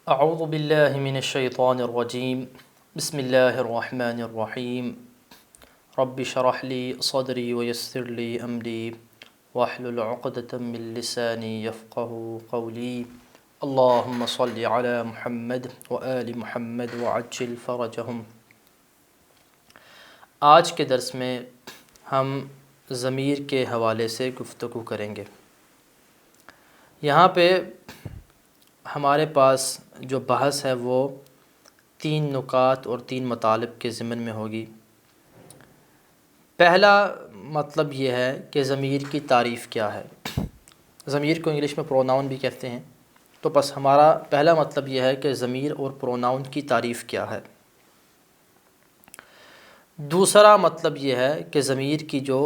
اعوذ باللہ من الشیطان الرجیم بسم اللہ الرحمن الرحیم رب اشرح لی صدری ویسر لی امری واحلل عقدۃ من لسانی یفقہوا قولی اللہم صل علی محمد وآل محمد وعجل فرجہم۔ آج کے درس میں ہم ضمیر کے حوالے سے گفتگو کریں گے۔ یہاں پہ ہمارے پاس جو بحث ہے وہ 3 نکات اور 3 مطالب کے ضمن میں ہوگی۔ پہلا مطلب یہ ہے کہ ضمیر کی تعریف کیا ہے۔ ضمیر کو انگلش میں پروناؤن بھی کہتے ہیں، تو بس ہمارا پہلا مطلب یہ ہے کہ ضمیر اور پروناؤن کی تعریف کیا ہے۔ دوسرا مطلب یہ ہے کہ ضمیر کی جو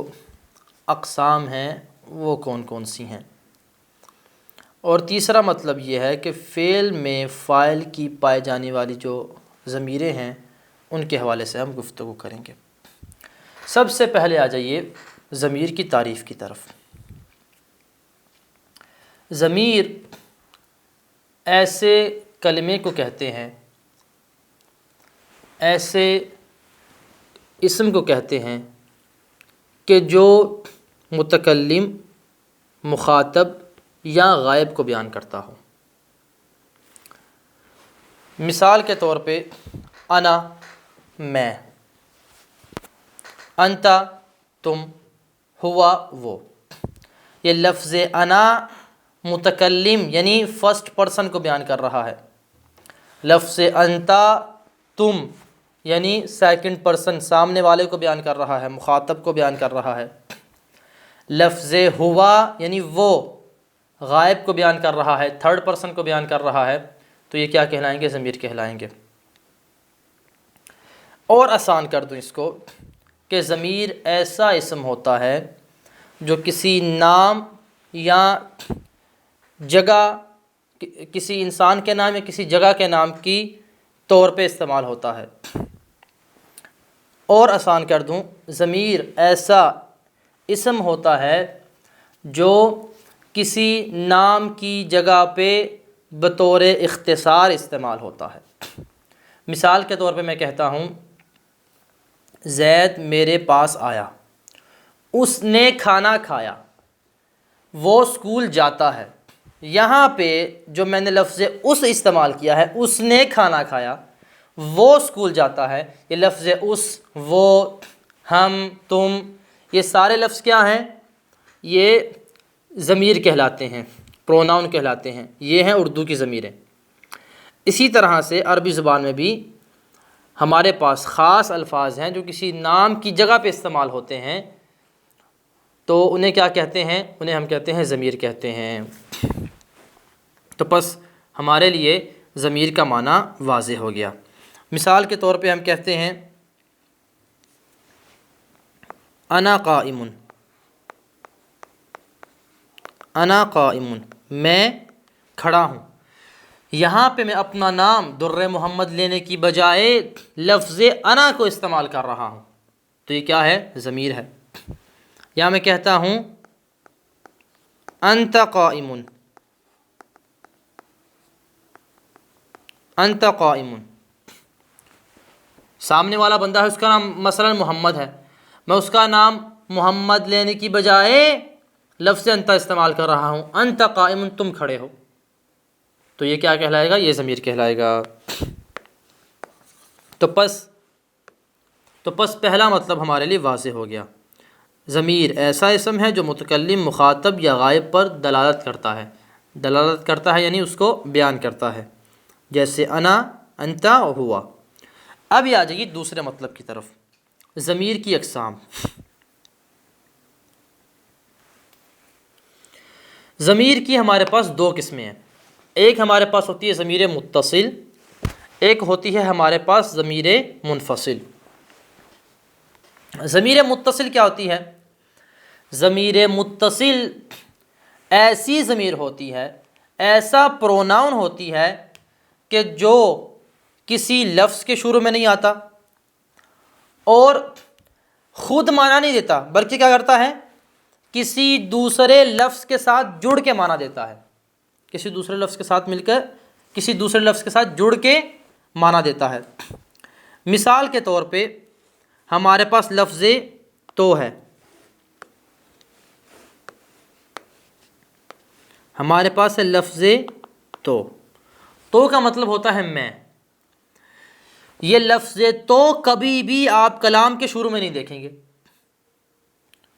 اقسام ہیں وہ کون کون سی ہیں، اور تیسرا مطلب یہ ہے کہ فعل میں فاعل کی پائے جانے والی جو ضمیریں ہیں ان کے حوالے سے ہم گفتگو کریں گے۔ سب سے پہلے آ جائیے ضمیر کی تعریف کی طرف۔ ضمیر ایسے کلمے کو کہتے ہیں، ایسے اسم کو کہتے ہیں کہ جو متکلم، مخاطب یا غائب کو بیان کرتا ہو۔ مثال کے طور پہ انا میں، انتا تم، ہوا وہ۔ یہ لفظ انا متکلم یعنی فرسٹ پرسن کو بیان کر رہا ہے، لفظ انتا تم یعنی سیکنڈ پرسن سامنے والے کو بیان کر رہا ہے، مخاطب کو بیان کر رہا ہے۔ لفظ ہوا یعنی وہ غائب کو بیان کر رہا ہے، تھرڈ پرسن کو بیان کر رہا ہے، تو یہ کیا کہلائیں گے؟ ضمیر کہلائیں گے۔ اور آسان کر دوں اس کو کہ ضمیر ایسا اسم ہوتا ہے جو کسی نام یا جگہ، کسی انسان کے نام یا کسی جگہ کے نام کی طور پہ استعمال ہوتا ہے۔ اور آسان کر دوں، ضمیر ایسا اسم ہوتا ہے جو کسی نام کی جگہ پہ بطور اختصار استعمال ہوتا ہے۔ مثال کے طور پہ میں کہتا ہوں زید میرے پاس آیا، اس نے کھانا کھایا، وہ اسکول جاتا ہے۔ یہاں پہ جو میں نے لفظ اس استعمال کیا ہے، اس نے کھانا کھایا، وہ اسکول جاتا ہے، یہ لفظ اس، وہ، ہم، تم، یہ سارے لفظ کیا ہیں؟ یہ ضمیر کہلاتے ہیں، پروناؤن کہلاتے ہیں۔ یہ ہیں اردو کی ضمیریں۔ اسی طرح سے عربی زبان میں بھی ہمارے پاس خاص الفاظ ہیں جو کسی نام کی جگہ پہ استعمال ہوتے ہیں، تو انہیں کیا کہتے ہیں؟ انہیں ہم کہتے ہیں ضمیر کہتے ہیں۔ تو پس ہمارے لیے ضمیر کا معنی واضح ہو گیا۔ مثال کے طور پہ ہم کہتے ہیں انا قائم، انا قائم، میں کھڑا ہوں۔ یہاں پہ میں اپنا نام در محمد لینے کی بجائے لفظ انا کو استعمال کر رہا ہوں، تو یہ کیا ہے؟ ضمیر ہے۔ یا میں کہتا ہوں انت قائم، انت قائم، سامنے والا بندہ ہے، اس کا نام مثلا محمد ہے، میں اس کا نام محمد لینے کی بجائے لفظ انت استعمال کر رہا ہوں، انت قائم، تم کھڑے ہو، تو یہ کیا کہلائے گا؟ یہ ضمیر کہلائے گا۔ تو پس پہلا مطلب ہمارے لیے واضح ہو گیا۔ ضمیر ایسا اسم ہے جو متکلم، مخاطب یا غائب پر دلالت کرتا ہے یعنی اس کو بیان کرتا ہے، جیسے انا، انتا، ہوا۔ اب یہ آ جائیے دوسرے مطلب کی طرف، ضمیر کی اقسام۔ ضمیر کی ہمارے پاس 2 قسمیں ہیں۔ ایک ہمارے پاس ہوتی ہے ضمیر متصل، ایک ہوتی ہے ہمارے پاس ضمیر منفصل۔ ضمیر متصل کیا ہوتی ہے؟ ضمیر متصل ایسی ضمیر ہوتی ہے، ایسا پروناؤن ہوتی ہے کہ جو کسی لفظ کے شروع میں نہیں آتا اور خود معنی نہیں دیتا، بلکہ کیا کرتا ہے؟ کسی دوسرے لفظ کے ساتھ جڑ کے معنی دیتا ہے، کسی دوسرے لفظ کے ساتھ مل کر کسی دوسرے لفظ کے ساتھ جڑ کے معنی دیتا ہے۔ مثال کے طور پہ ہمارے پاس لفظ تو ہے، ہمارے پاس ہے لفظ تو کا مطلب ہوتا ہے میں۔ یہ لفظ تو کبھی بھی آپ کلام کے شروع میں نہیں دیکھیں گے،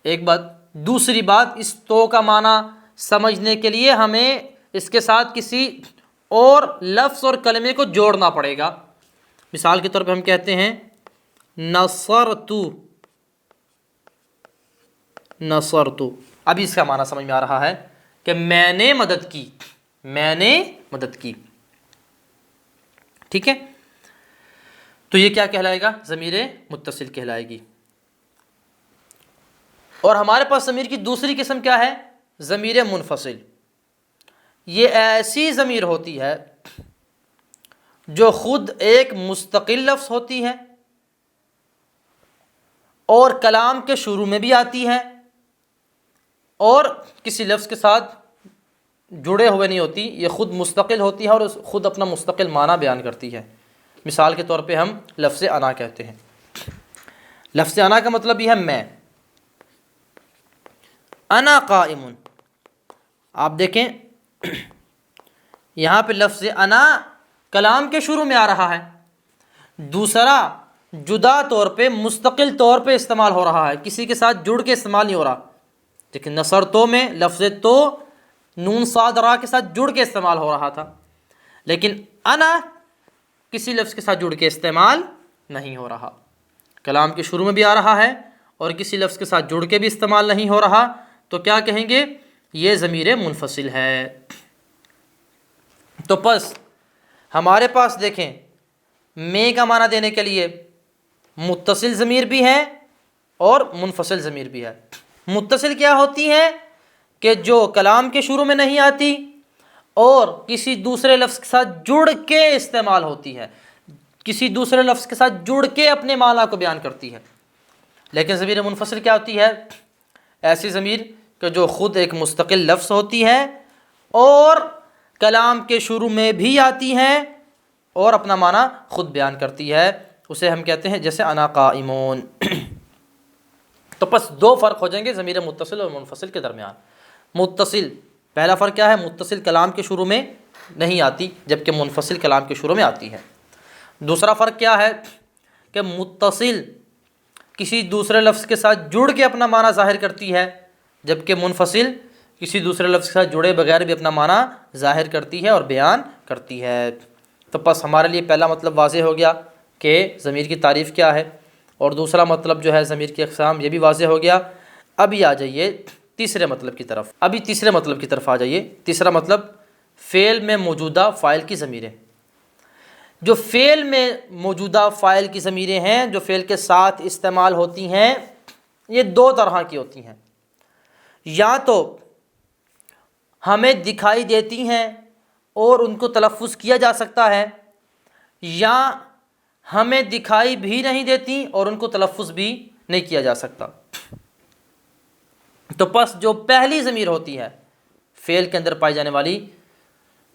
ایک بات۔ دوسری بات، اس تو کا معنی سمجھنے کے لیے ہمیں اس کے ساتھ کسی اور لفظ اور کلمے کو جوڑنا پڑے گا۔ مثال کے طور پہ ہم کہتے ہیں نصرتو، ابھی اس کا معنی سمجھ میں آ رہا ہے کہ میں نے مدد کی، میں نے مدد کی، ٹھیک ہے؟ تو یہ کیا کہلائے گا؟ ضمیر متصل کہلائے گی۔ اور ہمارے پاس ضمیر کی دوسری قسم کیا ہے؟ ضمیر منفصل۔ یہ ایسی ضمیر ہوتی ہے جو خود ایک مستقل لفظ ہوتی ہے اور کلام کے شروع میں بھی آتی ہے اور کسی لفظ کے ساتھ جڑے ہوئے نہیں ہوتی، یہ خود مستقل ہوتی ہے اور خود اپنا مستقل معنی بیان کرتی ہے۔ مثال کے طور پہ ہم لفظ انا کہتے ہیں۔ لفظ انا کا مطلب یہ ہے میں۔ انا قائم، آپ دیکھیں یہاں پہ لفظ انا کلام کے شروع میں آ رہا ہے، دوسرا جدا طور پہ مستقل طور پہ استعمال ہو رہا ہے، کسی کے ساتھ جڑ کے استعمال نہیں ہو رہا۔ لیکن نصر تو میں لفظ تو نون صاد را کے ساتھ جڑ کے استعمال ہو رہا تھا، لیکن انا کسی لفظ کے ساتھ جڑ کے استعمال نہیں ہو رہا، کلام کے شروع میں بھی آ رہا ہے اور کسی لفظ کے ساتھ جڑ کے بھی استعمال نہیں ہو رہا، تو کیا کہیں گے؟ یہ ضمیر منفصل ہے۔ تو پس ہمارے پاس دیکھیں میں کا معنی دینے کے لیے متصل ضمیر بھی ہے اور منفصل ضمیر بھی ہے۔ متصل کیا ہوتی ہے؟ کہ جو کلام کے شروع میں نہیں آتی اور کسی دوسرے لفظ کے ساتھ جڑ کے استعمال ہوتی ہے، کسی دوسرے لفظ کے ساتھ جڑ کے اپنے معنی کو بیان کرتی ہے۔ لیکن ضمیر منفصل کیا ہوتی ہے؟ ایسی ضمیر کہ جو خود ایک مستقل لفظ ہوتی ہے اور کلام کے شروع میں بھی آتی ہے اور اپنا معنی خود بیان کرتی ہے، اسے ہم کہتے ہیں جیسے انا قائمون۔ تو پس دو فرق ہو جائیں گے ضمیر متصل اور منفصل کے درمیان۔ متصل، پہلا فرق کیا ہے؟ متصل کلام کے شروع میں نہیں آتی جبکہ منفصل کلام کے شروع میں آتی ہے۔ دوسرا فرق کیا ہے؟ کہ متصل کسی دوسرے لفظ کے ساتھ جڑ کے اپنا معنی ظاہر کرتی ہے جبکہ منفصل کسی دوسرے لفظ کے ساتھ جڑے بغیر بھی اپنا معنی ظاہر کرتی ہے اور بیان کرتی ہے۔ تو پس ہمارے لیے پہلا مطلب واضح ہو گیا کہ ضمیر کی تعریف کیا ہے، اور دوسرا مطلب جو ہے ضمیر کی اقسام، یہ بھی واضح ہو گیا۔ ابھی آ جائیے تیسرے مطلب کی طرف، تیسرے مطلب کی طرف آ جائیے۔ تیسرا مطلب فعل میں موجودہ فاعل کی ضمیریں۔ جو فعل میں موجودہ فاعل کی ضمیریں ہیں، جو فعل کے ساتھ استعمال ہوتی ہیں، یہ دو طرح کی ہوتی ہیں۔ یا تو ہمیں دکھائی دیتی ہیں اور ان کو تلفظ کیا جا سکتا ہے، یا ہمیں دکھائی بھی نہیں دیتی اور ان کو تلفظ بھی نہیں کیا جا سکتا۔ تو پس جو پہلی ضمیر ہوتی ہے فعل کے اندر پائی جانے والی،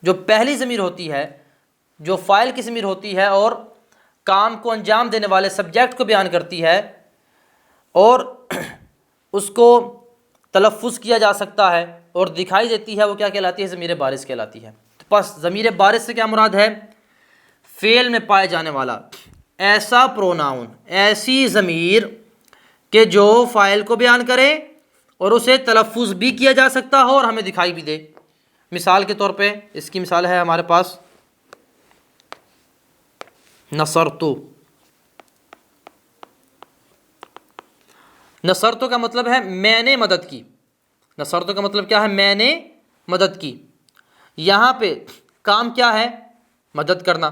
جو پہلی ضمیر ہوتی ہے، جو فاعل کی ضمیر ہوتی ہے اور کام کو انجام دینے والے سبجیکٹ کو بیان کرتی ہے اور اس کو تلفظ کیا جا سکتا ہے اور دکھائی دیتی ہے، وہ کیا کہلاتی ہے؟ ضمیر بارز کہلاتی ہے۔ تو پس ضمیر بارز سے کیا مراد ہے؟ فعل میں پائے جانے والا ایسا پروناؤن، ایسی ضمیر کہ جو فاعل کو بیان کرے اور اسے تلفظ بھی کیا جا سکتا ہو اور ہمیں دکھائی بھی دے۔ مثال کے طور پہ اس کی مثال ہے ہمارے پاس نصرتو۔ نصرتو کا مطلب ہے میں نے مدد کی۔ نصرتو کا مطلب کیا ہے؟ میں نے مدد کی۔ یہاں پہ کام کیا ہے؟ مدد کرنا۔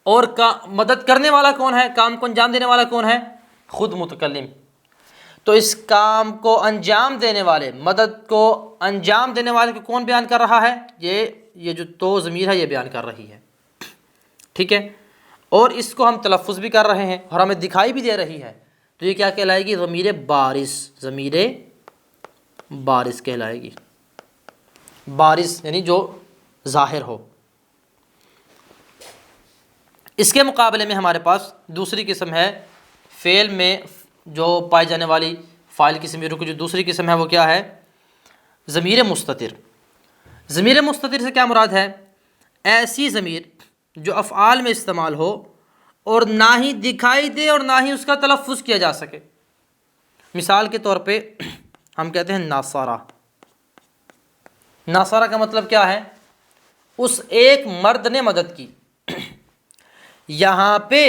اور مدد کرنے والا کون ہے؟ کام کو انجام دینے والا کون ہے؟ خود متکلم۔ تو اس کام کو انجام دینے والے، مدد کو انجام دینے والے کو کون بیان کر رہا ہے؟ یہ جو تو ضمیر ہے یہ بیان کر رہی ہے، ٹھیک ہے؟ اور اس کو ہم تلفظ بھی کر رہے ہیں اور ہمیں دکھائی بھی دے رہی ہے، تو یہ کیا کہلائے گی؟ ضمیر بارز۔ ضمیر بارز کہلائے گی۔ بارز یعنی جو ظاہر ہو۔ اس کے مقابلے میں ہمارے پاس دوسری قسم ہے فعل میں جو پائی جانے والی فاعل کی ضمیر کی جو دوسری قسم ہے وہ کیا ہے؟ ضمیر مستتر۔ ضمیر مستتر سے کیا مراد ہے؟ ایسی ضمیر جو افعال میں استعمال ہو اور نہ ہی دکھائی دے اور نہ ہی اس کا تلفظ کیا جا سکے۔ مثال کے طور پہ ہم کہتے ہیں ناصرہ۔ ناصرہ کا مطلب کیا ہے؟ اس ایک مرد نے مدد کی۔ یہاں پہ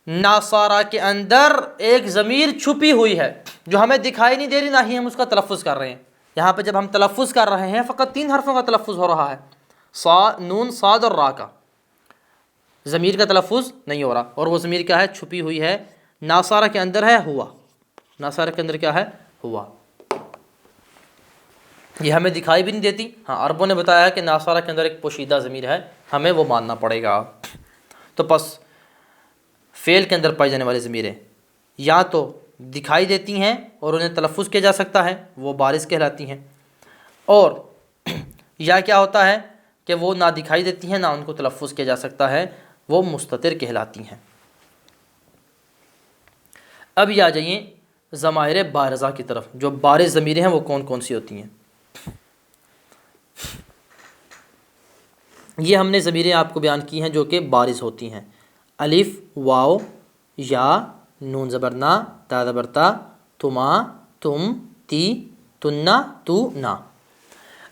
ناصرہ کے اندر ایک ضمیر چھپی ہوئی ہے جو ہمیں دکھائی نہیں دے رہی، نہ ہی ہم اس کا تلفظ کر رہے ہیں۔ یہاں پہ جب ہم تلفظ کر رہے ہیں فقط 3 حرفوں کا تلفظ ہو رہا ہے، نون، صاد اور را کا۔ ضمیر کا تلفظ نہیں ہو رہا، اور وہ ضمیر کیا ہے؟ چھپی ہوئی ہے۔ ناصرہ کے اندر ہے ہوا۔ ناصرہ کے اندر کیا ہے؟ ہوا۔ یہ ہمیں دکھائی بھی نہیں دیتی۔ ہاں، عربوں نے بتایا کہ ناصرہ کے اندر ایک پوشیدہ ضمیر ہے، ہمیں وہ ماننا پڑے گا۔ تو پس فعل کے اندر پائی جانے والی ضمیریں یا تو دکھائی دیتی ہیں اور انہیں تلفظ کیا جا سکتا ہے، وہ بارز کہلاتی ہیں، اور یا کیا ہوتا ہے کہ وہ نہ دکھائی دیتی ہیں نہ ان کو تلفظ کیا جا سکتا ہے، وہ مستتر کہلاتی ہیں۔ اب یہ آ جائیے ضمائر بارزہ کی طرف۔ جو بارز ضمیریں ہیں وہ کون کون سی ہوتی ہیں؟ یہ ہم نے ضمیریں آپ کو بیان کی ہیں جو کہ بارز ہوتی ہیں: الف، واو، یا، نون زبر نا، تا زبر تا، تما، تم، تی، تنا، تو، نا۔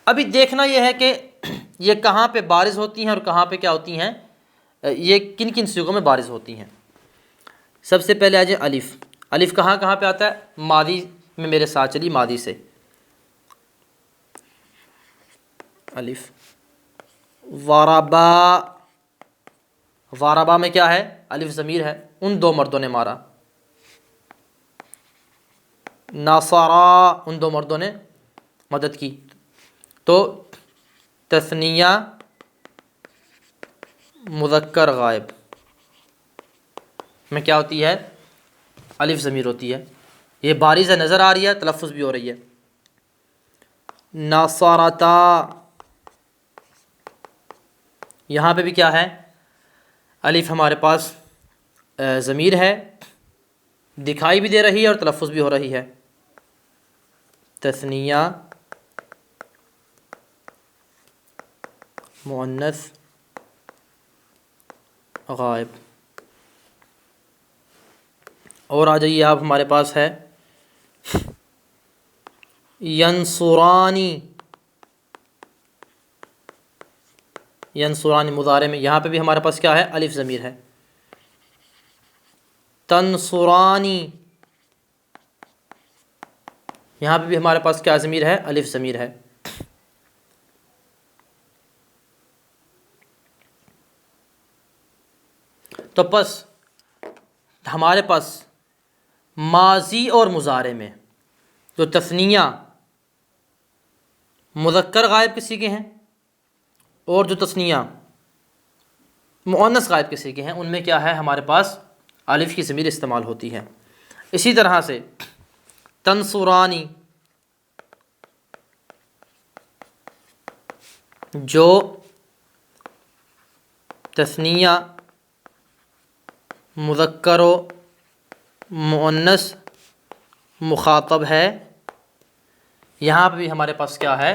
ابھی دیکھنا یہ ہے کہ یہ کہاں پہ بارز ہوتی ہیں اور کہاں پہ کیا ہوتی ہیں، یہ کن کن صیغوں میں بارز ہوتی ہیں۔ سب سے پہلے آ جائے الف۔ الف کہاں کہاں پہ آتا ہے؟ ماضی میں میرے ساتھ چلی، ماضی سے الف۔ واربا، واربا میں کیا ہے؟ الف ضمیر ہے، ان 2 مردوں نے مارا۔ ناصرا، ان 2 مردوں نے مدد کی۔ تو تثنیہ مذکر غائب میں کیا ہوتی ہے؟ الف ضمیر ہوتی ہے۔ یہ بارز ہے، نظر آ رہی ہے، تلفظ بھی ہو رہی ہے۔ ناصرتا، یہاں پہ بھی کیا ہے؟ الف ہمارے پاس ضمیر ہے، دکھائی بھی دے رہی ہے اور تلفظ بھی ہو رہی ہے۔ تثنیہ مؤنث غائب۔ اور آ جائیے آپ، ہمارے پاس ہے ینصرانی۔ ینصرانی مضارع میں، یہاں پہ بھی ہمارے پاس کیا ہے؟ الف ضمیر ہے۔ تنصرانی، یہاں پہ بھی ہمارے پاس کیا ضمیر ہے؟ الف ضمیر ہے۔ تو پس ہمارے پاس ماضی اور مضارع میں جو تثنیہ مذکر غائب کے صیغے ہیں اور جو تثنیہ مؤنث غائب کے صیغے ہیں، ان میں کیا ہے؟ ہمارے پاس الف کی ضمیر استعمال ہوتی ہے۔ اسی طرح سے تنصرانی جو تثنیہ مذکر و مؤنث مخاطب ہے، یہاں پہ بھی ہمارے پاس کیا ہے؟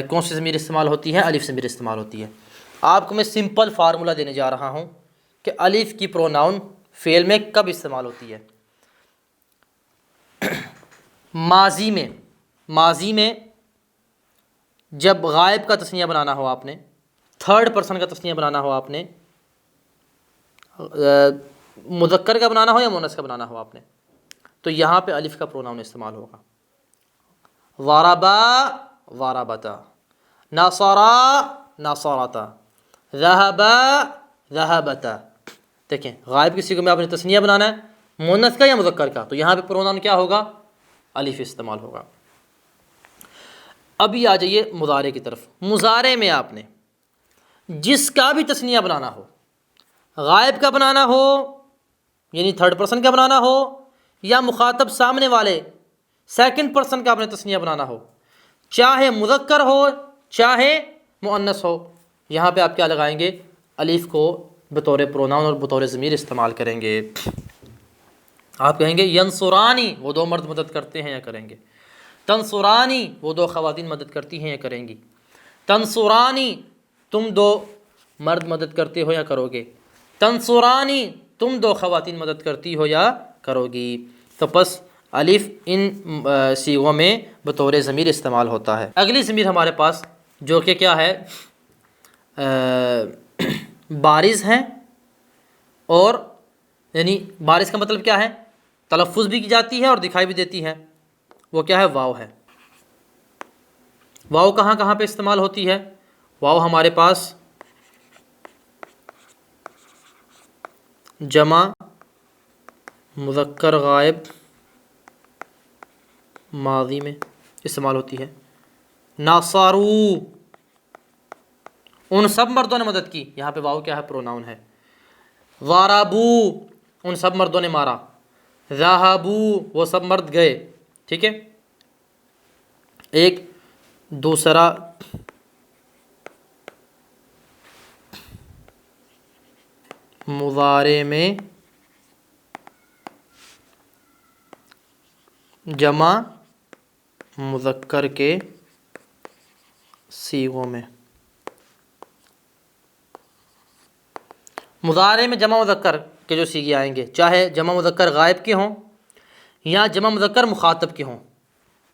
کون سی ضمیر استعمال ہوتی ہے؟ الف ضمیر استعمال ہوتی ہے۔ آپ کو میں سمپل فارمولہ دینے جا رہا ہوں کہ الف کی پروناؤن فعل میں کب استعمال ہوتی ہے۔ ماضی میں جب غائب کا تثنیہ بنانا ہو آپ نے، 3rd پرسن کا تثنیہ بنانا ہو آپ نے، مذکر کا بنانا ہو یا مؤنث کا بنانا ہو آپ نے، تو یہاں پہ الف کا پروناؤن استعمال ہوگا۔ ضربا، ضربتا، نصرا، نصرتا، ذهبا، ذهبتا۔ دیکھیں، غائب کی صیغے میں آپ نے تثنیہ بنانا ہے، مؤنث کا یا مذکر کا، تو یہاں پہ پروناؤن کیا ہوگا؟ الف استعمال ہوگا۔ ابھی آ جائیے مضارع کی طرف۔ مضارع میں آپ نے جس کا بھی تثنیہ بنانا ہو، غائب کا بنانا ہو یعنی 3rd پرسن کا بنانا ہو، یا مخاطب سامنے والے 2nd پرسن کا آپ نے تثنیہ بنانا ہو، چاہے مذکر ہو چاہے مؤنث ہو، یہاں پہ آپ کیا لگائیں گے؟ الف کو بطور پروناؤن اور بطور ضمیر استعمال کریں گے۔ آپ کہیں گے ینصرانی، وہ دو مرد مدد کرتے ہیں یا کریں گے؟ تنصرانی، وہ دو خواتین مدد کرتی ہیں یا کریں گی؟ تنصرانی، تم دو مرد مدد کرتے ہو یا کرو گے؟ تنصرانی، تم دو خواتین مدد کرتی ہو یا کرو گی؟ تو پس الف ان صیغوں میں بطور ضمیر استعمال ہوتا ہے۔ اگلی ضمیر ہمارے پاس جو کہ کیا ہے، بارز ہیں، اور یعنی بارز کا مطلب کیا ہے؟ تلفظ بھی کی جاتی ہے اور دکھائی بھی دیتی ہے، وہ کیا ہے؟ واو ہے۔ واو کہاں کہاں پہ استعمال ہوتی ہے؟ واو ہمارے پاس جمع مذکر غائب ماضی میں استعمال ہوتی ہے۔ ناصارو، ان سب مردوں نے مدد کی، یہاں پہ واو کیا ہے؟ پروناؤن ہے۔ ضربو، ان سب مردوں نے مارا۔ ذہبو، وہ سب مرد گئے، ٹھیک ہے۔ ایک دوسرا مضارع میں جمع مذکر کے صیغوں میں، مضارع میں جمع مذکر کے جو صیغے آئیں گے، چاہے جمع مذکر غائب کے ہوں یا جمع مذکر مخاطب کے ہوں،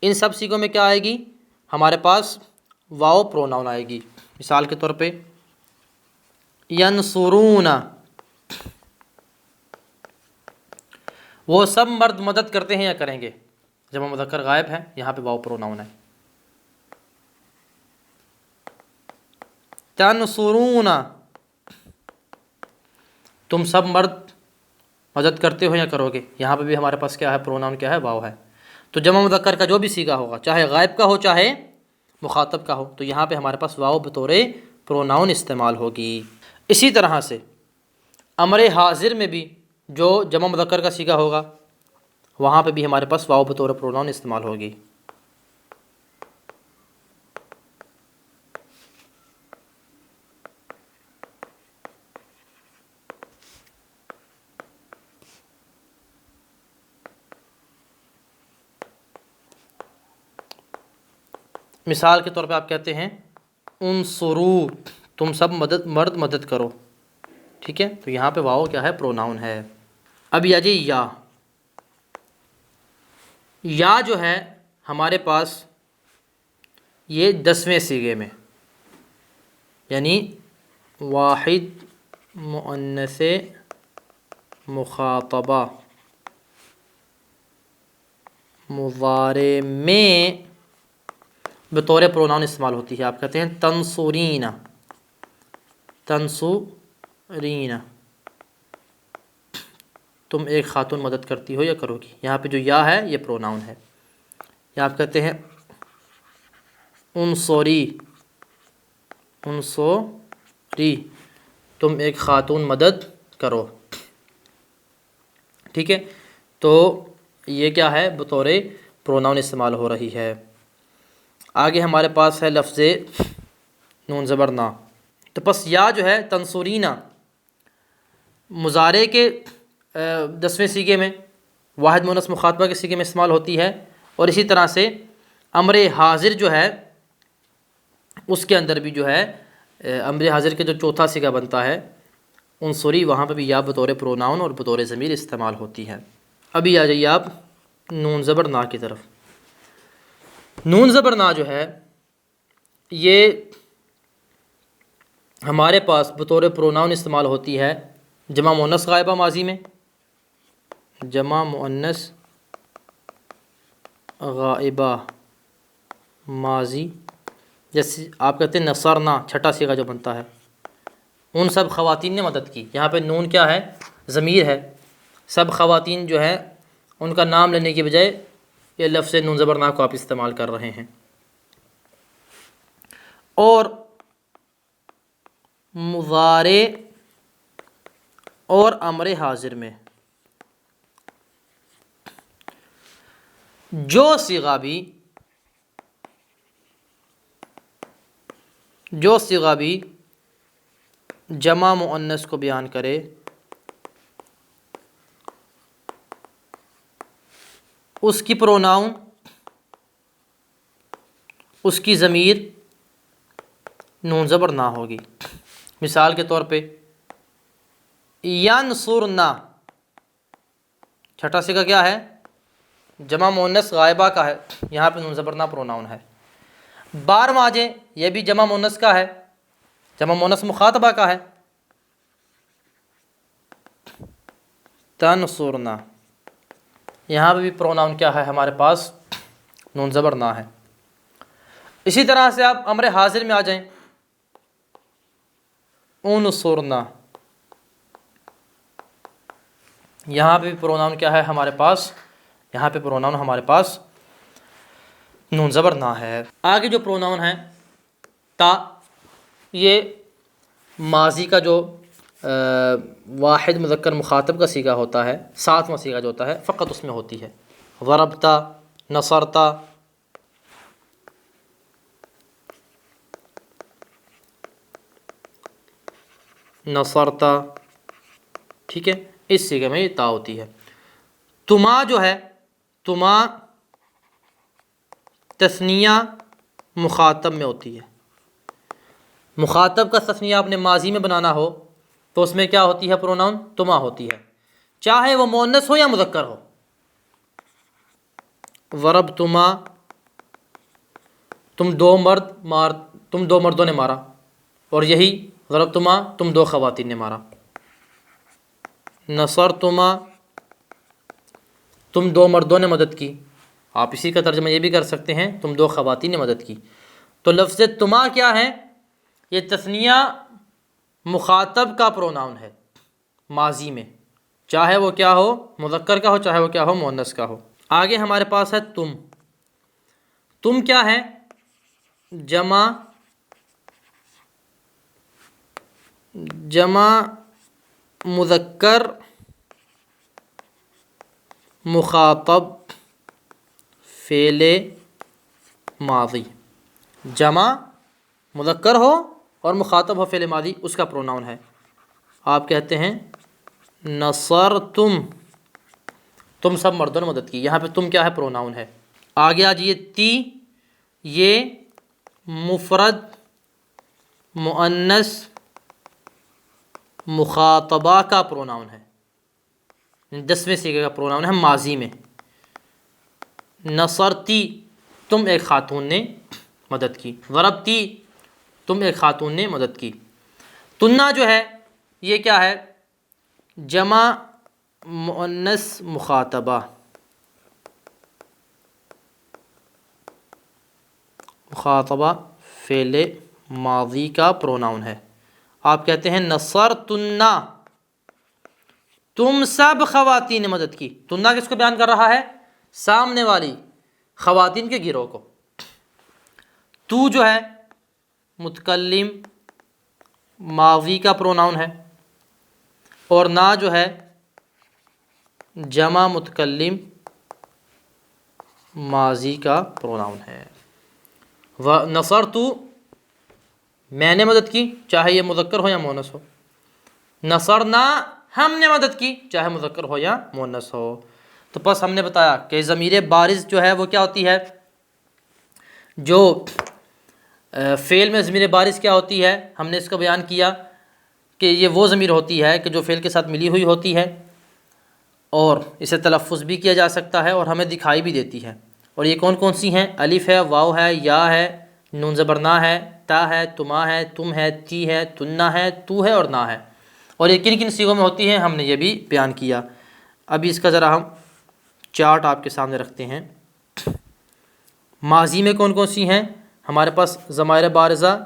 ان سب صیغوں میں کیا آئے گی؟ ہمارے پاس واو پروناؤن آئے گی۔ مثال کے طور پہ ینصرون، وہ سب مرد مدد کرتے ہیں یا کریں گے؟ جمع مذکر غائب ہے، یہاں پہ واو پروناؤن ہے۔ تنصرون، تم سب مرد مدد کرتے ہو یا کرو گے؟ یہاں پہ بھی ہمارے پاس کیا ہے؟ پروناؤن کیا ہے؟ واو ہے۔ تو جمع مذکر کا جو بھی صیغہ ہوگا، چاہے غائب کا ہو چاہے مخاطب کا ہو، تو یہاں پہ ہمارے پاس واو بطور پروناؤن استعمال ہوگی۔ اسی طرح سے امر حاضر میں بھی جو جمع مذکر کا صیغہ ہوگا، وہاں پہ بھی ہمارے پاس واو بطور پروناؤن استعمال ہوگی۔ مثال کے طور پہ آپ کہتے ہیں انصرو، تم سب مرد مدد کرو، ٹھیک ہے۔ تو یہاں پہ واو کیا ہے؟ پروناؤن ہے۔ اب یا جی یا جو ہے ہمارے پاس یہ 10ویں صیغے میں، یعنی واحد مؤنث مخاطبہ مضارع میں بطور پروناؤن استعمال ہوتی ہے۔ آپ کہتے ہیں تنصرین، تنصرین، تم ایک خاتون مدد کرتی ہو یا کرو گی؟ یہاں پہ جو یا ہے یہ پروناؤن ہے۔ یا آپ کہتے ہیں انصری، انصری، تم ایک خاتون مدد کرو، ٹھیک ہے۔ تو یہ کیا ہے؟ بطور پروناؤن استعمال ہو رہی ہے۔ آگے ہمارے پاس ہے لفظ نون زبر نا۔ تو پس یا جو ہے تنصرینا مضارع کے 10ویں صیغے میں، واحد مؤنث مخاطبہ کے صیغے میں استعمال ہوتی ہے، اور اسی طرح سے امر حاضر جو ہے اس کے اندر بھی جو ہے امر حاضر کے جو چوتھا صیغہ بنتا ہے انصری، وہاں پہ بھی یا بطور پروناؤن اور بطور ضمیر استعمال ہوتی ہے۔ ابھی آ جائیے آپ نون زبر نا کی طرف۔ نون زبر نا جو ہے یہ ہمارے پاس بطور پروناؤن استعمال ہوتی ہے جمع مؤنث غائبہ ماضی میں، جمع مؤنث غائبہ ماضی، جیسے آپ کہتے ہیں نصرنا، چھٹا صیغہ جو بنتا ہے، ان سب خواتین نے مدد کی۔ یہاں پہ نون کیا ہے؟ ضمیر ہے۔ سب خواتین جو ہے ان کا نام لینے کی بجائے یہ لفظ نون زبر نا کو آپ استعمال کر رہے ہیں۔ اور مضارع اور امر حاضر میں جو صیغہ بھی جو صیغہ بھی جمع مؤنث کو بیان کرے اس کی پروناؤن، اس کی ضمیر نون زبر نہ ہوگی۔ مثال کے طور پہ ینصرنا، چھٹا صیغہ کیا ہے؟ جمع مؤنث غائبہ کا ہے، یہاں پہ نون زبر نہ پروناؤن ہے۔ بار ماجے، یہ بھی جمع مؤنث کا ہے، جمع مؤنث مخاطبہ کا ہے۔ تنصرنا، یہاں پہ بھی پروناؤن کیا ہے ہمارے پاس؟ نون زبر نہ ہے۔ اسی طرح سے آپ امر حاضر میں آ جائیں، انصرنا، یہاں پہ بھی پروناؤن کیا ہے ہمارے پاس؟ یہاں پہ پروناؤن ہمارے پاس نون زبر نہ ہے۔ آگے جو پروناؤن ہیں تا، یہ ماضی کا جو واحد مذکر مخاطب کا صیغہ ہوتا ہے، ساتواں صیغہ جو ہوتا ہے، فقط اس میں ہوتی ہے۔ ضربتا، نصرتا، نصرتا، ٹھیک ہے، اس صیغے میں یہ تا ہوتی ہے۔ تما جو ہے، تما تثنیہ مخاطب میں ہوتی ہے۔ مخاطب کا تثنیہ آپ نے ماضی میں بنانا ہو تو اس میں کیا ہوتی ہے؟ پروناؤن تما ہوتی ہے، چاہے وہ مؤنث ہو یا مذکر ہو۔ ضربتما، تم دو مردوں نے مارا، اور یہی ضربتما، تم دو خواتین نے مارا۔ نصرتما، تم دو مردوں نے مدد کی، آپ اسی کا ترجمہ یہ بھی کر سکتے ہیں تم دو خواتین نے مدد کی۔ تو لفظ تما کیا ہے؟ یہ تثنیہ مخاطب کا پروناؤن ہے ماضی میں، چاہے وہ کیا ہو؟ مذکر کا ہو، چاہے وہ کیا ہو؟ مؤنث کا ہو۔ آگے ہمارے پاس ہے تم۔ تم کیا ہے؟ جمع مذکر مخاطب فعل ماضی، جمع مذکر ہو اور مخاطب ہو فعل ماضی، اس کا پروناؤن ہے۔ آپ کہتے ہیں نصرتم، تم سب مردوں نے مدد کی، یہاں پہ تم کیا ہے؟ پروناؤن ہے۔ آگے آجیے تی، یہ مفرد مؤنث مخاطبہ کا پروناؤن ہے، 10ویں صیغے کا پروناؤن ہے ماضی میں۔ نصرتی، تم ایک خاتون نے مدد کی۔ ضربتی، تم ایک خاتون نے مدد کی۔ تنہ جو ہے یہ کیا ہے؟ جمع مؤنث مخاطبہ، فعل ماضی کا پروناؤن ہے۔ آپ کہتے ہیں نصرتنا، تم سب خواتین نے مدد کی۔ تنہ کس کو بیان کر رہا ہے؟ سامنے والی خواتین کے گروہ کو۔ تو جو ہے متکلم ماضی کا پروناؤن ہے، اور نا جو ہے جمع متکلم ماضی کا پروناؤن ہے۔ نصرتو، میں نے مدد کی، چاہے یہ مذکر ہو یا مؤنث ہو۔ نصرنا، ہم نے مدد کی، چاہے مذکر ہو یا مؤنث ہو۔ تو بس ہم نے بتایا کہ ضمیر بارز جو ہے وہ کیا ہوتی ہے؟ جو فعل میں ضمیر بارز کیا ہوتی ہے؟ ہم نے اس کا بیان کیا کہ یہ وہ ضمیر ہوتی ہے کہ جو فعل کے ساتھ ملی ہوئی ہوتی ہے، اور اسے تلفظ بھی کیا جا سکتا ہے اور ہمیں دکھائی بھی دیتی ہے۔ اور یہ کون کون سی ہیں؟ الف ہے، واو ہے، یا ہے، نون زبر نا ہے، تا ہے، تما ہے، تم ہے، تی ہے، تنہ ہے، تو ہے اور نا ہے۔ اور یہ کن کن صیغوں میں ہوتی ہیں ہم نے یہ بھی بیان کیا۔ ابھی اس کا ذرا ہم چارٹ آپ کے سامنے رکھتے ہیں۔ ماضی میں کون کون سی ہیں؟ ہمارے پاس ضمائر بارزہ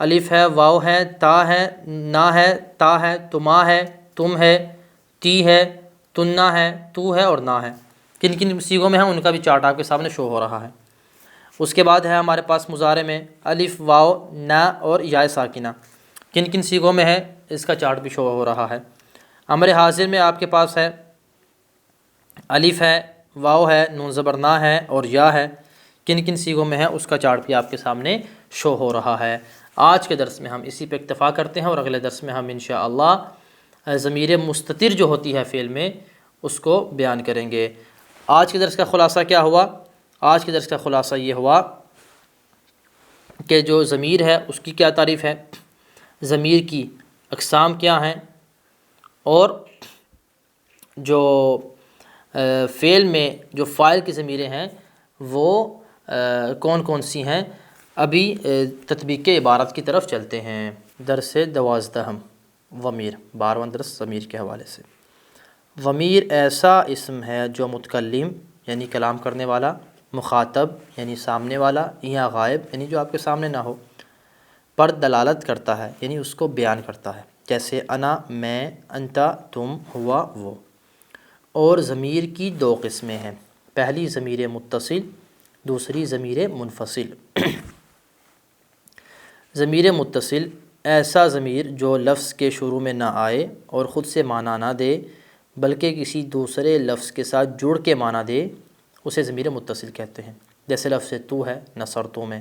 الف ہے، واو ہے، تا ہے، نا ہے، تا ہے، تما ہے، تم ہے، تی ہے، تنہ ہے، تو ہے اور نا ہے۔ کن کن صیغوں میں ہیں ان کا بھی چارٹ آپ کے سامنے شو ہو رہا ہے۔ اس کے بعد ہے ہمارے پاس مضارع میں الف، واو، نا اور یا ساکنہ، کن کن صیغوں میں ہے اس کا چارٹ بھی شو ہو رہا ہے۔ امر حاضر میں آپ کے پاس ہے الف ہے، واو ہے، نون زبر نا ہے اور یا ہے، کن کن صیغوں میں ہے اس کا چارٹ بھی آپ کے سامنے شو ہو رہا ہے۔ آج کے درس میں ہم اسی پہ اکتفا کرتے ہیں، اور اگلے درس میں ہم انشاءاللہ ضمیر مستتر جو ہوتی ہے فعل میں اس کو بیان کریں گے۔ آج کے درس کا خلاصہ کیا ہوا؟ آج کے درس کا خلاصہ یہ ہوا کہ جو ضمیر ہے اس کی کیا تعریف ہے، ضمیر کی اقسام کیا ہیں، اور جو فعل میں جو فاعل کی ضمیریں ہیں وہ کون کون سی ہیں۔ ابھی تطبیق عبارت کی طرف چلتے ہیں۔ درس 12 ضمیر، 12واں درس ضمیر کے حوالے سے۔ ضمیر ایسا اسم ہے جو متکلم یعنی کلام کرنے والا، مخاطب یعنی سامنے والا، یا غائب یعنی جو آپ کے سامنے نہ ہو پر دلالت کرتا ہے، یعنی اس کو بیان کرتا ہے، جیسے انا میں، انتا تم، ہوا وہ۔ اور ضمیر کی 2 قسمیں ہیں، پہلی ضمیر متصل، دوسری ضمیر منفصل۔ ضمیر متصل ایسا ضمیر جو لفظ کے شروع میں نہ آئے اور خود سے معنی نہ دے بلکہ کسی دوسرے لفظ کے ساتھ جڑ کے معنی دے، اسے ضمیر متصل کہتے ہیں۔ جیسے لفظ تو ہے نصرتو میں،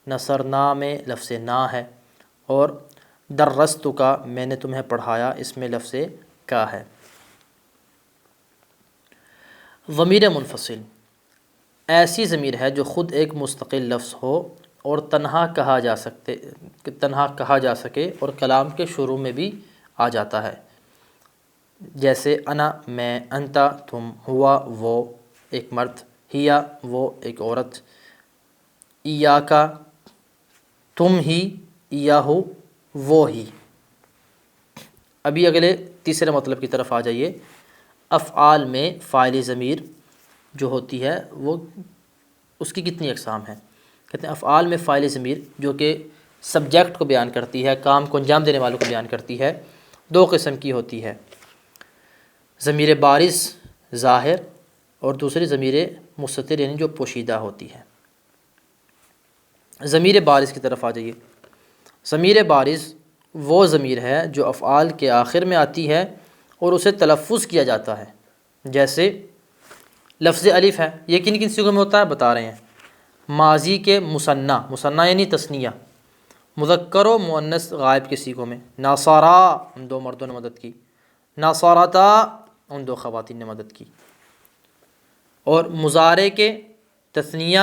نصرنا میں لفظ نا ہے، اور درستو کا میں نے تمہیں پڑھایا اس میں لفظ کا ہے۔ ضمیر منفصل ایسی ضمیر ہے جو خود ایک مستقل لفظ ہو اور تنہا کہا جا سکے اور کلام کے شروع میں بھی آ جاتا ہے، جیسے انا میں، انتا تم، ہوا وہ ایک مرد، ہیا وہ ایک عورت، ایاکا تم ہی، ایاہو وہ ہی۔ ابھی اگلے تیسرے مطلب کی طرف آ جائیے۔ افعال میں فاعل ضمیر جو ہوتی ہے وہ اس کی کتنی اقسام ہیں؟ کہتے ہیں افعال میں فاعل ضمیر جو کہ سبجیکٹ کو بیان کرتی ہے، کام کو انجام دینے والوں کو بیان کرتی ہے، 2 قسم کی ہوتی ہے، ضمیر بارز ظاہر، اور دوسری ضمیر مستتر یعنی جو پوشیدہ ہوتی ہے۔ ضمیر بارز کی طرف آ جائیے۔ ضمیر بارز وہ ضمیر ہے جو افعال کے آخر میں آتی ہے اور اسے تلفظ کیا جاتا ہے، جیسے لفظ الف ہے، یہ کن کن صیغوں میں ہوتا ہے بتا رہے ہیں۔ ماضی کے مثنیٰ، مثنیٰ یعنی تثنیہ، مذکر و مؤنث غائب کے صیغوں میں، ناصارا ان 2 مردوں نے مدد کی، ناصارتا ان 2 خواتین نے مدد کی، اور مضارع کے تثنیہ،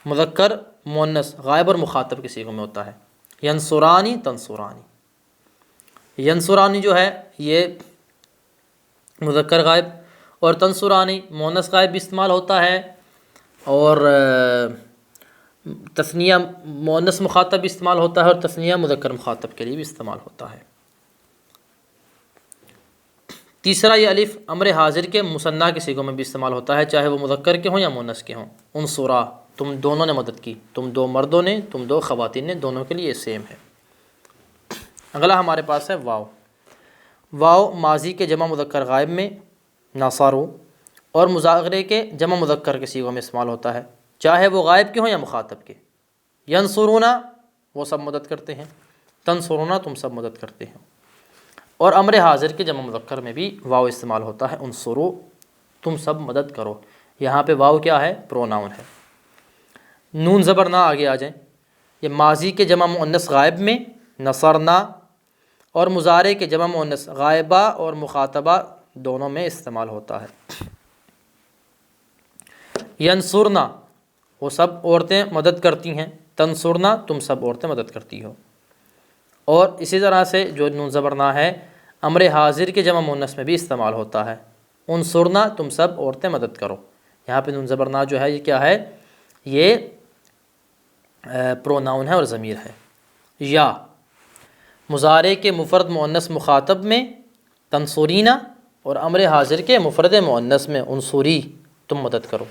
مذکر مؤنث غائب اور مخاطب کے صیغوں میں ہوتا ہے، ینصرانی تنصرانی۔ ینصرانی جو ہے یہ مذکر غائب، اور تنصرانی مؤنث غائب بھی استعمال ہوتا ہے، اور تثنیہ مؤنث مخاطب بھی استعمال ہوتا ہے، اور تثنیہ مذکر مخاطب کے لیے بھی استعمال ہوتا ہے۔ تیسرا یہ الف امر حاضر کے مثنیٰ کے صیغوں میں بھی استعمال ہوتا ہے، چاہے وہ مذکر کے ہوں یا مؤنث کے ہوں۔ انصرا تم دونوں نے مدد کی، تم 2 مردوں نے، تم 2 خواتین نے، دونوں کے لیے سیم ہے۔ اگلا ہمارے پاس ہے واو۔ واو ماضی کے جمع مذکر غائب میں ناصارو اور مضارع کے جمع مذکر کے صیغوں میں استعمال ہوتا ہے، چاہے وہ غائب کے ہوں یا مخاطب کے۔ ینصرونا وہ سب مدد کرتے ہیں، تنصرونا تم سب مدد کرتے ہیں۔ اور امر حاضر کے جمع مذکر میں بھی واو استعمال ہوتا ہے، انصرو تم سب مدد کرو۔ یہاں پہ واو کیا ہے؟ پروناؤن ہے۔ نون زبر نہ آگے آ جائیں، یہ ماضی کے جمع مؤنث غائب میں نصرنا اور مضارع کے جمع مؤنث غائبہ اور مخاطبہ دونوں میں استعمال ہوتا ہے۔ ینصرنا وہ سب عورتیں مدد کرتی ہیں، تنصرنا تم سب عورتیں مدد کرتی ہو۔ اور اسی طرح سے جو نون زبر نہ ہے امر حاضر کے جمع مؤنث میں بھی استعمال ہوتا ہے، انصرنا تم سب عورتیں مدد کرو۔ یہاں پہ نون زبر نہ جو ہے یہ کیا ہے؟ یہ پروناؤن ہے اور ضمیر ہے۔ یا مضارع کے مفرد مؤنث مخاطب میں تنصرینا اور امر حاضر کے مفرد مؤنث میں انصری تم مدد کرو۔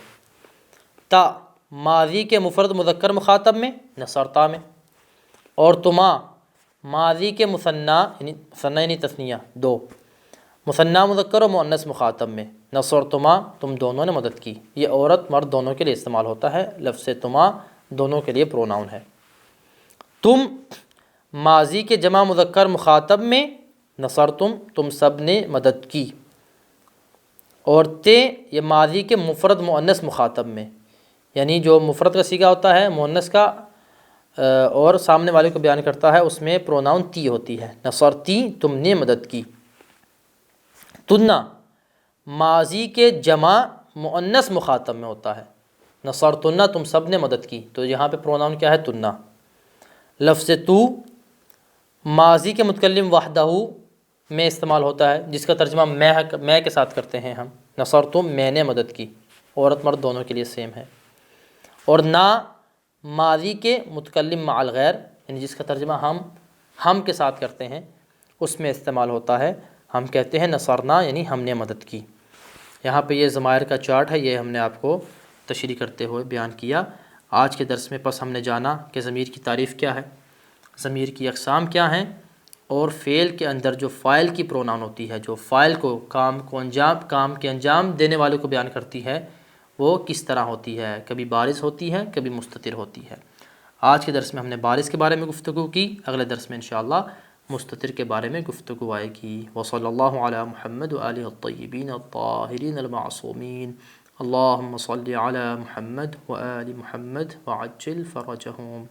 تا ماضی کے مفرد مذکر مخاطب میں نصرتا میں، اور تما ماضی کے مثنیٰ یعنی تثنیہ 2 مثنیٰ مذکر و مؤنث مخاطب میں نصرتما تم دونوں نے مدد کی۔ یہ عورت مرد دونوں کے لیے استعمال ہوتا ہے، لفظ تما دونوں کے لیے پروناؤن ہے۔ تم ماضی کے جمع مذکر مخاطب میں نصرتم تم سب نے مدد کی، اور تے یہ ماضی کے مفرد مؤنث مخاطب میں، یعنی جو مفرد کا صیغہ ہوتا ہے مؤنث کا اور سامنے والے کو بیان کرتا ہے، اس میں پروناؤن تی ہوتی ہے، نصرتی تم نے مدد کی۔ تنہ ماضی کے جمع مؤنث مخاطب میں ہوتا ہے، نصرتنہ تم سب نے مدد کی، تو یہاں پہ پروناؤن کیا ہے؟ تنہ۔ لفظ تو ماضی کے متکلم وحدہ میں استعمال ہوتا ہے، جس کا ترجمہ میں کے ساتھ کرتے ہیں ہم، نصرتم میں نے مدد کی، عورت مرد دونوں کے لیے سیم ہے۔ اور نا ماضی کے متکلم مع الغیر، یعنی جس کا ترجمہ ہم کے ساتھ کرتے ہیں، اس میں استعمال ہوتا ہے، ہم کہتے ہیں نصرنا یعنی ہم نے مدد کی۔ یہاں پہ یہ ضمائر کا چارٹ ہے، یہ ہم نے آپ کو تشریح کرتے ہوئے بیان کیا۔ آج کے درس میں پس ہم نے جانا کہ ضمیر کی تعریف کیا ہے، ضمیر کی اقسام کیا ہیں، اور فعل کے اندر جو فاعل کی پروناؤن ہوتی ہے، جو فاعل کو کام کے انجام دینے والے کو بیان کرتی ہے، وہ کس طرح ہوتی ہے، کبھی بارز ہوتی ہے، کبھی مستتر ہوتی ہے۔ آج کے درس میں ہم نے بارز کے بارے میں گفتگو کی، اگلے درس میں انشاءاللہ مستتر کے بارے میں گفتگو آئے گی۔ وصلی اللہ علی محمد وآلہ الطیبین الطاہرین المعصومین۔ اللہم صلی علی محمد وآل محمد وعجل فرجہم۔